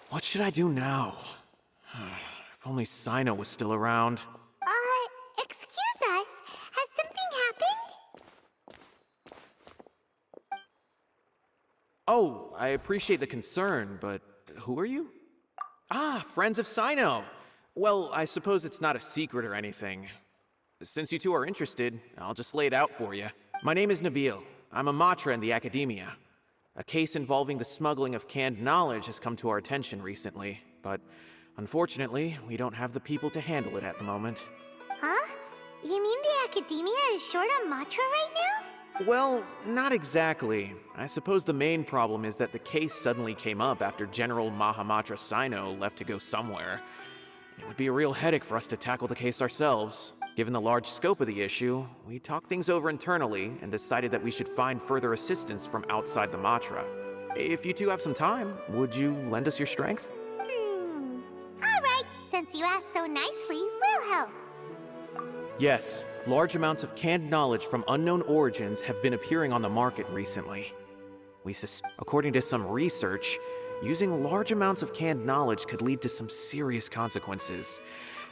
What should I do now? If only Sino was still around. Excuse us. Has something happened? Oh, I appreciate the concern, but who are you? Ah, friends of Sino! Well, I suppose it's not a secret or anything. Since you two are interested, I'll just lay it out for you. My name is Nabil. I'm a matra in the academia. A case involving the smuggling of canned knowledge has come to our attention recently, but unfortunately, we don't have the people to handle it at the moment. Huh? You mean the academia is short on matra right now? Well, not exactly. I suppose the main problem is that the case suddenly came up after General Mahamatra Sino left to go somewhere. It would be a real headache for us to tackle the case ourselves. Given the large scope of the issue, we talked things over internally and decided that we should find further assistance from outside the Matra. If you two have some time, would you lend us your strength? Alright, since you asked so nicely, we'll help. Yes, large amounts of canned knowledge from unknown origins have been appearing on the market recently. According to some research, using large amounts of canned knowledge could lead to some serious consequences.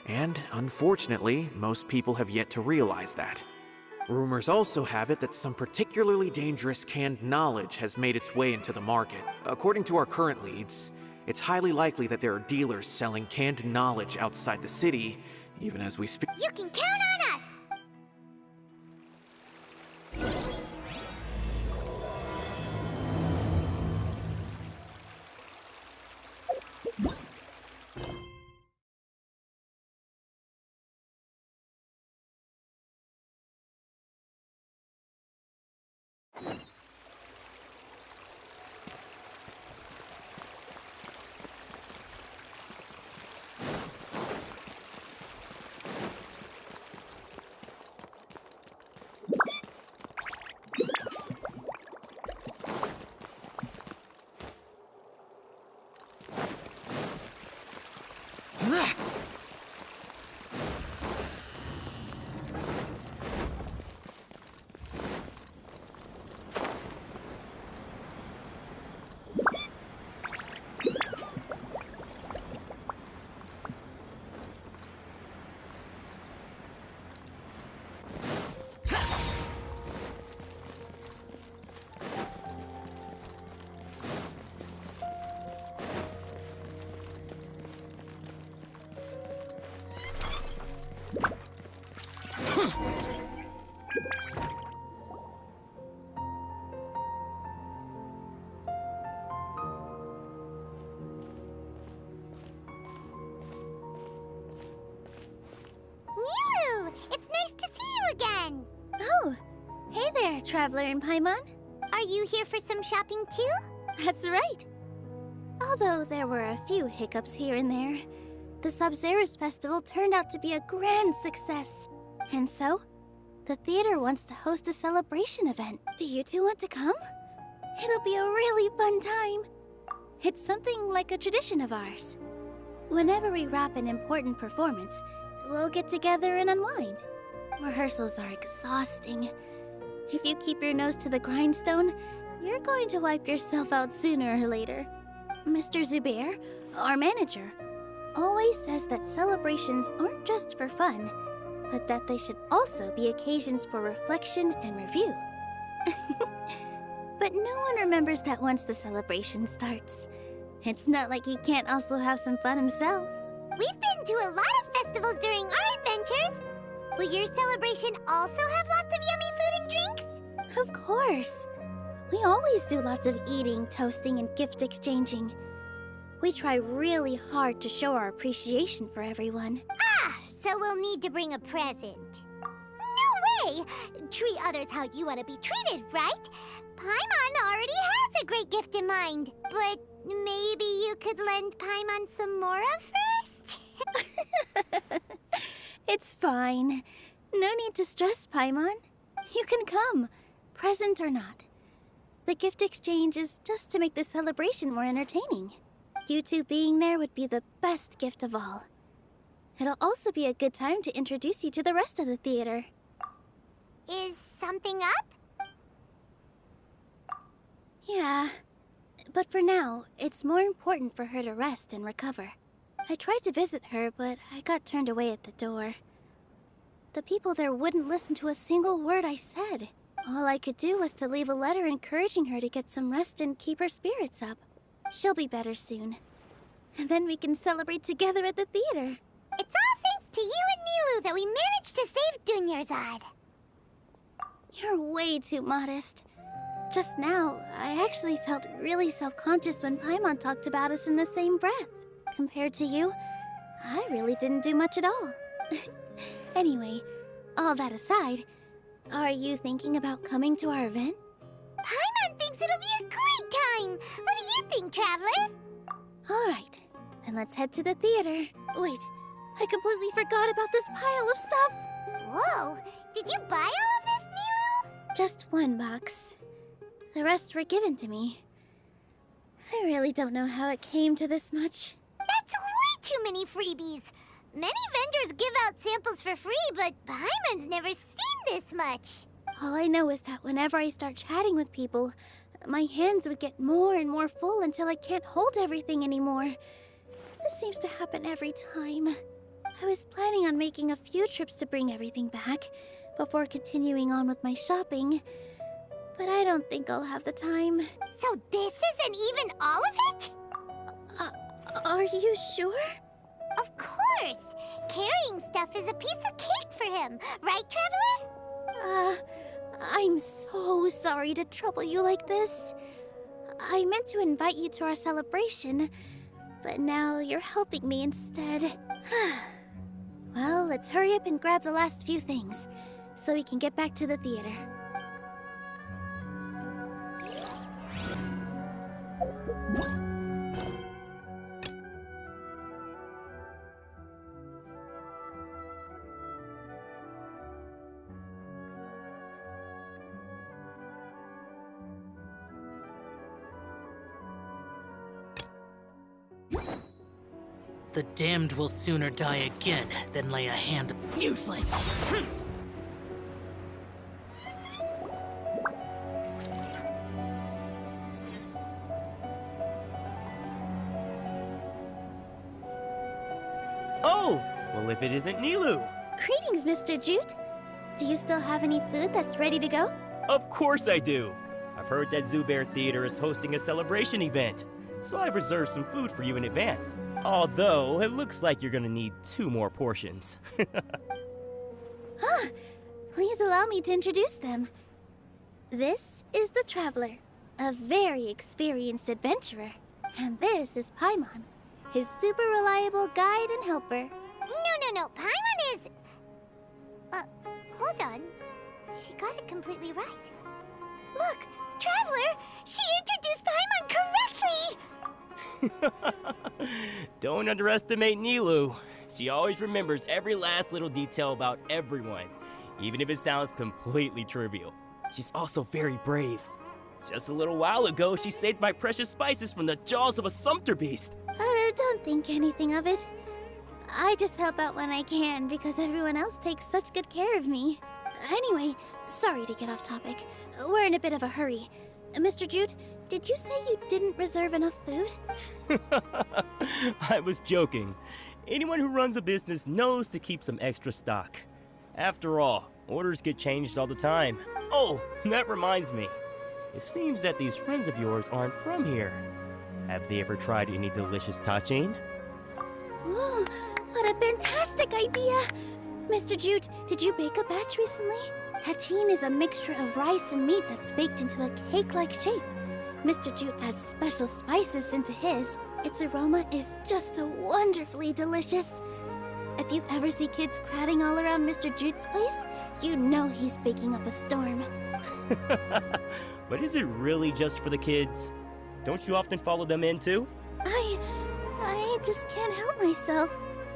And unfortunately, most people have yet to realize that. Rumors also have it that some particularly dangerous canned knowledge has made its way into the market. According to our current leads, it's highly likely that there are dealers selling canned knowledge outside the city, even as we speak. You can count on us! Nilou! It's nice to see you again! Oh, hey there, Traveler in Paimon. Are you here for some shopping too? That's right. Although there were a few hiccups here and there, the Sub-Zerus Festival turned out to be a grand success. And so, the theater wants to host a celebration event. Do you two want to come? It'll be a really fun time. It's something like a tradition of ours. Whenever we wrap an important performance, we'll get together and unwind. Rehearsals are exhausting. If you keep your nose to the grindstone, you're going to wipe yourself out sooner or later. Mr. Zubair, our manager, always says that celebrations aren't just for fun, but that they should also be occasions for reflection and review. But no one remembers that once the celebration starts. It's not like he can't also have some fun himself. We've been to a lot of festivals during our adventures. Will your celebration also have lots of yummy food and drinks? Of course. We always do lots of eating, toasting, and gift exchanging. We try really hard to show our appreciation for everyone. Ah, so we'll need to bring a present. No way! Treat others how you want to be treated, right? Paimon already has a great gift in mind. But maybe you could lend Paimon some more first? It's fine. No need to stress, Paimon. You can come, present or not. The gift exchange is just to make the celebration more entertaining. You two being there would be the best gift of all. It'll also be a good time to introduce you to the rest of the theater. Is something up? Yeah. But for now, it's more important for her to rest and recover. I tried to visit her, but I got turned away at the door. The people there wouldn't listen to a single word I said. All I could do was to leave a letter encouraging her to get some rest and keep her spirits up. She'll be better soon. And then we can celebrate together at the theater. It's all thanks to you and Nilou that we managed to save Dunyarzad. You're way too modest. Just now, I actually felt really self-conscious when Paimon talked about us in the same breath. Compared to you, I really didn't do much at all. Anyway, all that aside, are you thinking about coming to our event? Paimon thinks it'll be a great time! What do you think, Traveler? Alright, then let's head to the theater. Wait, I completely forgot about this pile of stuff! Whoa! Did you buy all of this, Nilou? Just one box. The rest were given to me. I really don't know how it came to this much. That's way too many freebies! Many vendors give out samples for free, but Paimon's never seen this much. All I know is that whenever I start chatting with people, my hands would get more and more full until I can't hold everything anymore. This seems to happen every time. I was planning on making a few trips to bring everything back before continuing on with my shopping, but I don't think I'll have the time. So this isn't even all of it? Are you sure? Of course! Carrying stuff is a piece of cake for him, right, Traveler? I'm so sorry to trouble you like this. I meant to invite you to our celebration, but now you're helping me instead. Well, let's hurry up and grab the last few things, so we can get back to the theater. The damned will sooner die again than lay a hand. Useless! Oh! Well, if it isn't Nilou! Greetings, Mr. Jute. Do you still have any food that's ready to go? Of course I do! I've heard that Zubair Theater is hosting a celebration event, so I've reserved some food for you in advance. Although, it looks like you're gonna need 2 more portions. Please allow me to introduce them. This is the Traveler, a very experienced adventurer. And this is Paimon, his super reliable guide and helper. No. Paimon is... hold on. She got it completely right. Look, Traveler! She introduced Paimon correctly! Don't underestimate Nilou. She always remembers every last little detail about everyone, even if it sounds completely trivial. She's also very brave. Just a little while ago, she saved my precious spices from the jaws of a sumpter beast. Don't think anything of it. I just help out when I can because everyone else takes such good care of me. Anyway, sorry to get off topic. We're in a bit of a hurry. Mr. Jute, did you say you didn't reserve enough food? I was joking. Anyone who runs a business knows to keep some extra stock. After all, orders get changed all the time. Oh, that reminds me. It seems that these friends of yours aren't from here. Have they ever tried any delicious tachin? Ooh, what a fantastic idea! Mr. Jute, did you bake a batch recently? Tachin is a mixture of rice and meat that's baked into a cake-like shape. Mr. Jute adds special spices into his. Its aroma is just so wonderfully delicious. If you ever see kids crowding all around Mr. Jute's place, you know he's baking up a storm. But is it really just for the kids? Don't you often follow them in too? I just can't help myself.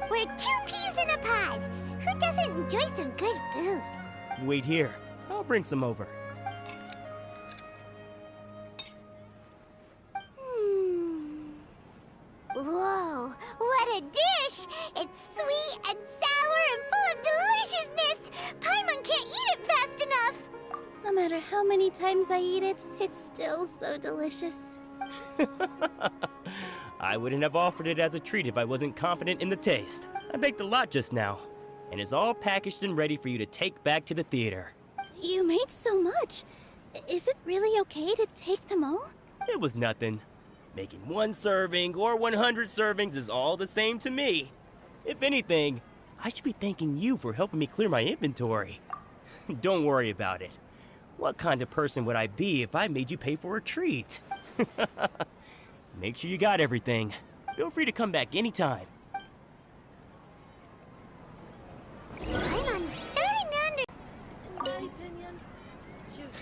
We're 2 peas in a pod! Who doesn't enjoy some good food? Wait here. I'll bring some over. Whoa, what a dish! It's sweet and sour and full of deliciousness! Paimon can't eat it fast enough! No matter how many times I eat it, it's still so delicious. I wouldn't have offered it as a treat if I wasn't confident in the taste. I baked a lot just now, and it's all packaged and ready for you to take back to the theater. You made so much. Is it really okay to take them all? It was nothing. Making 1 serving or 100 servings is all the same to me. If anything, I should be thanking you for helping me clear my inventory. Don't worry about it. What kind of person would I be if I made you pay for a treat? Make sure you got everything. Feel free to come back anytime. I'm starting to under... In my opinion, juice.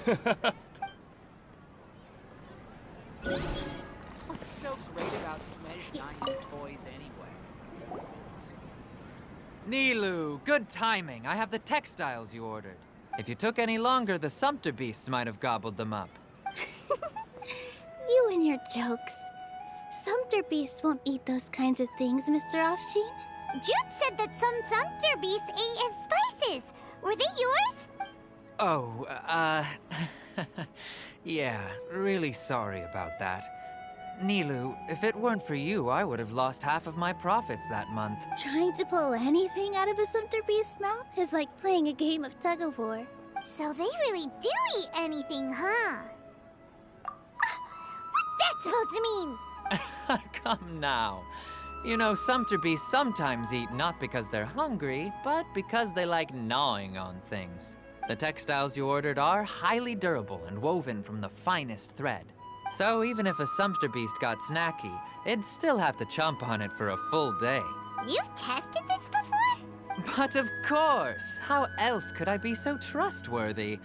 What's so great about Smesh Dining toys anyway? Nilou, good timing. I have the textiles you ordered. If you took any longer, the Sumpter beasts might have gobbled them up. You and your jokes. Sumpter beasts won't eat those kinds of things, Mr. Offsheen. Jude said that some Sumpter beasts ate his spices. Were they yours? Oh, yeah, really sorry about that. Nilou, if it weren't for you, I would have lost half of my profits that month. Trying to pull anything out of a Sumpter beast's mouth is like playing a game of tug-of-war. So they really do eat anything, huh? What's that supposed to mean? Come now. You know, Sumpter beasts sometimes eat not because they're hungry, but because they like gnawing on things. The textiles you ordered are highly durable and woven from the finest thread. So even if a Sumpter beast got snacky, it'd still have to chomp on it for a full day. You've tested this before? But of course! How else could I be so trustworthy?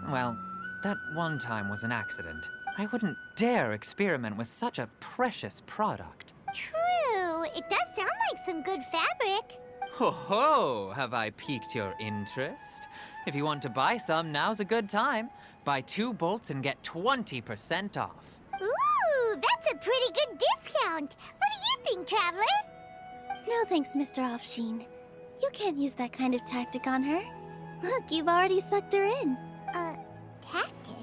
Well, that one time was an accident. I wouldn't dare experiment with such a precious product. True. It does sound like some good fabric. Ho ho! Have I piqued your interest? If you want to buy some, now's a good time. Buy 2 bolts and get 20% off. Ooh, that's a pretty good discount. What do you think, Traveler? No thanks, Mr. Offsheen. You can't use that kind of tactic on her. Look, you've already sucked her in. Tactic?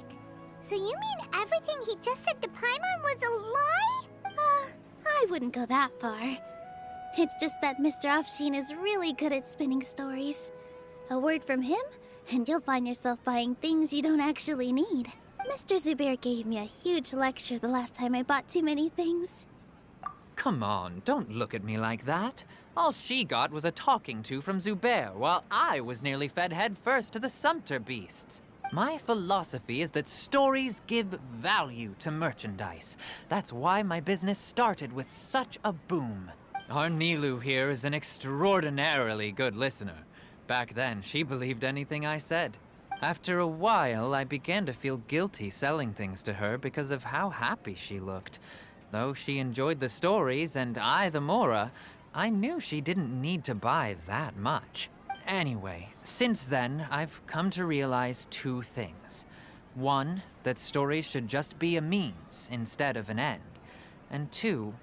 So you mean everything he just said to Paimon was a lie? I wouldn't go that far. It's just that Mr. Offsheen is really good at spinning stories. A word from him, and you'll find yourself buying things you don't actually need. Mr. Zubair gave me a huge lecture the last time I bought too many things. Come on, don't look at me like that. All she got was a talking to from Zubair, while I was nearly fed head first to the Sumpter beasts. My philosophy is that stories give value to merchandise. That's why my business started with such a boom. Our Nilou here is an extraordinarily good listener. Back then, she believed anything I said. After a while, I began to feel guilty selling things to her because of how happy she looked. Though she enjoyed the stories and I the Mora, I knew she didn't need to buy that much. Anyway, since then, I've come to realize 2 things. 1, that stories should just be a means instead of an end. And 2,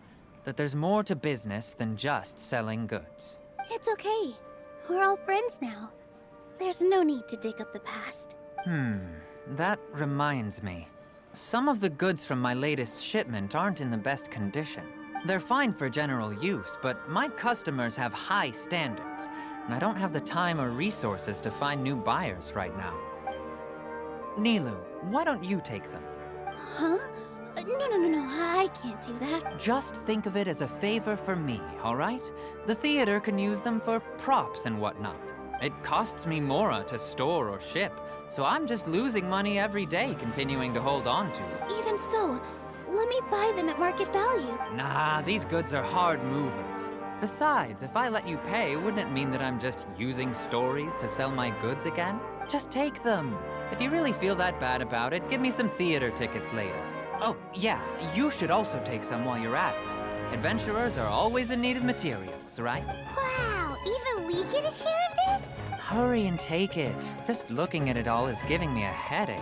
that there's more to business than just selling goods. It's okay. We're all friends now. There's no need to dig up the past. That reminds me. Some of the goods from my latest shipment aren't in the best condition. They're fine for general use, but my customers have high standards, and I don't have the time or resources to find new buyers right now. Nilou, why don't you take them? Huh? No, I can't do that. Just think of it as a favor for me, all right? The theater can use them for props and whatnot. It costs me Mora to store or ship, so I'm just losing money every day continuing to hold on to it. Even so, let me buy them at market value. Nah, these goods are hard movers. Besides, if I let you pay, wouldn't it mean that I'm just using stories to sell my goods again? Just take them. If you really feel that bad about it, give me some theater tickets later. Oh, yeah, you should also take some while you're at it. Adventurers are always in need of materials, right? Wow, even we get a share of this? Hurry and take it. Just looking at it all is giving me a headache.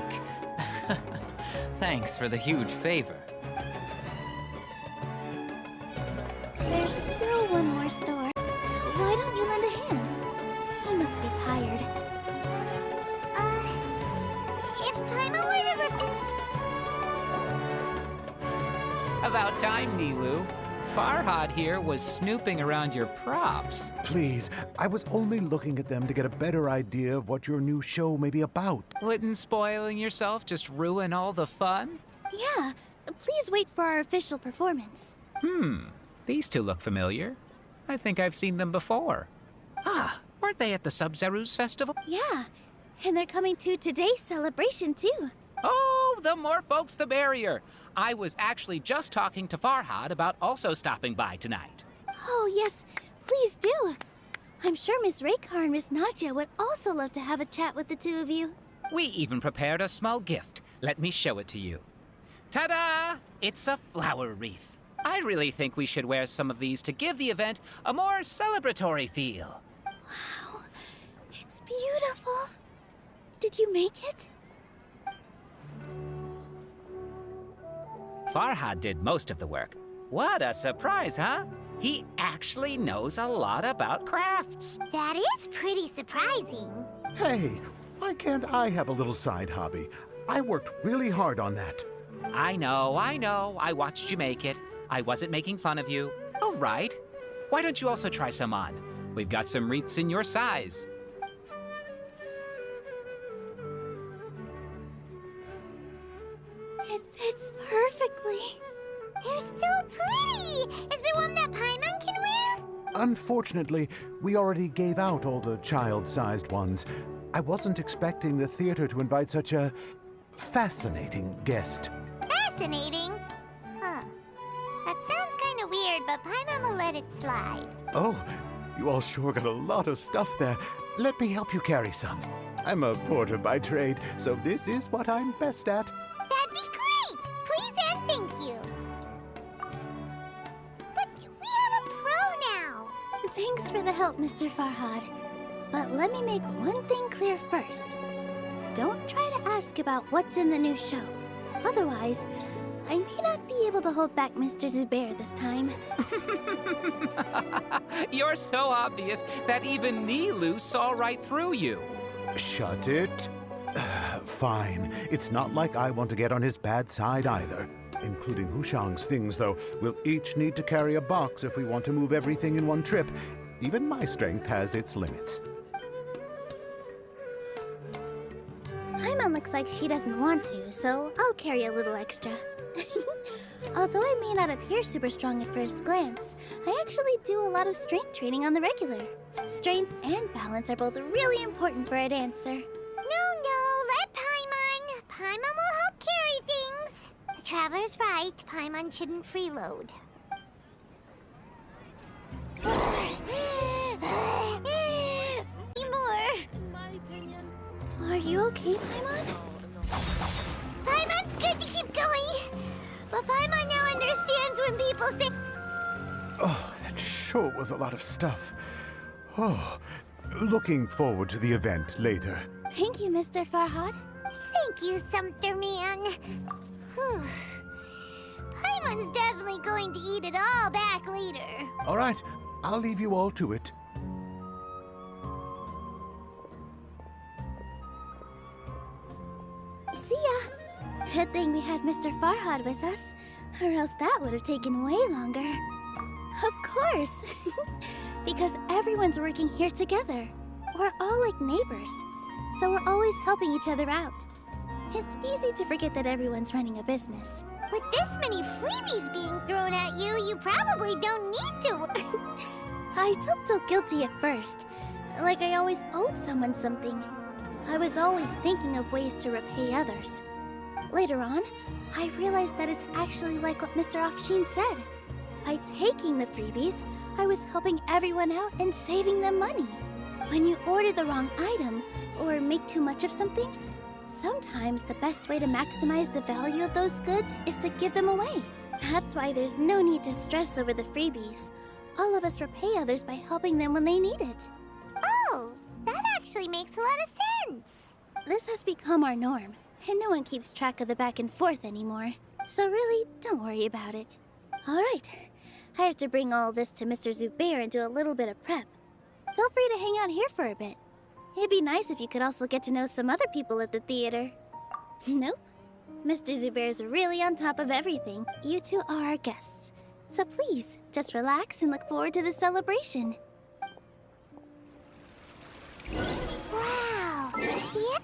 Thanks for the huge favor. There's still one more store. Why don't you lend a hand? You must be tired. If Paimon were to About time, Nilou. Farhad here was snooping around your props. Please, I was only looking at them to get a better idea of what your new show may be about. Wouldn't spoiling yourself just ruin all the fun? Yeah, please wait for our official performance. These two look familiar. I think I've seen them before. Ah, weren't they at the Sub-Zerus Festival? Yeah, and they're coming to today's celebration too. Oh, the more folks the merrier. I was actually just talking to Farhad about also stopping by tonight. Oh yes, please do. I'm sure Miss Raykar and Miss Nadja would also love to have a chat with the two of you. We even prepared a small gift. Let me show it to you. Ta-da! It's a flower wreath. I really think we should wear some of these to give the event a more celebratory feel. Wow, it's beautiful. Did you make it? Farhad did most of the work. What a surprise, huh? He actually knows a lot about crafts. That is pretty surprising. Hey, why can't I have a little side hobby? I worked really hard on that. I know. I watched you make it. I wasn't making fun of you. All right. Why don't you also try some on? We've got some wreaths in your size. It fits perfectly. They're so pretty! Is there one that Paimon can wear? Unfortunately, we already gave out all the child-sized ones. I wasn't expecting the theater to invite such a fascinating guest. Fascinating? Huh. That sounds kind of weird, but Paimon will let it slide. Oh, you all sure got a lot of stuff there. Let me help you carry some. I'm a porter by trade, so this is what I'm best at. That'd be great! Please and thank you. But we have a pro now. Thanks for the help, Mr. Farhad. But let me make one thing clear first. Don't try to ask about what's in the new show. Otherwise, I may not be able to hold back Mr. Zubair this time. You're so obvious that even Nilou saw right through you. Shut it. Fine. It's not like I want to get on his bad side either. Including Hushang's things, though. We'll each need to carry a box if we want to move everything in one trip. Even my strength has its limits. Paimon looks like she doesn't want to, so I'll carry a little extra. Although I may not appear super strong at first glance, I actually do a lot of strength training on the regular. Strength and balance are both really important for a dancer. No, let Paimon. Paimon will help carry things. The Traveler's right. Paimon shouldn't freeload. More. In my opinion. Are you okay, Paimon? Paimon's good to keep going. But Paimon now understands when people say... Oh, that sure was a lot of stuff. Oh, looking forward to the event later. Thank you, Mr. Farhad. Thank you, Sumter Man. Whew. Paimon's definitely going to eat it all back later. All right, I'll leave you all to it. See ya. Good thing we had Mr. Farhad with us, or else that would have taken way longer. Of course. Because everyone's working here together. We're all like neighbors, so we're always helping each other out. It's easy to forget that everyone's running a business. With this many freebies being thrown at you, you probably don't need to. I felt so guilty at first, like I always owed someone something. I was always thinking of ways to repay others. Later on, I realized that it's actually like what Mr. Afshin said. By taking the freebies, I was helping everyone out and saving them money. When you order the wrong item, or make too much of something, sometimes the best way to maximize the value of those goods is to give them away. That's why there's no need to stress over the freebies. All of us repay others by helping them when they need it. Oh, that actually makes a lot of sense. This has become our norm, and no one keeps track of the back and forth anymore. So really, don't worry about it. All right, I have to bring all this to Mr. Zubair and do a little bit of prep. Feel free to hang out here for a bit. It'd be nice if you could also get to know some other people at the theater. Nope, Mr. Zubair's really on top of everything. You two are our guests. So please, just relax and look forward to the celebration. Wow. Yeah.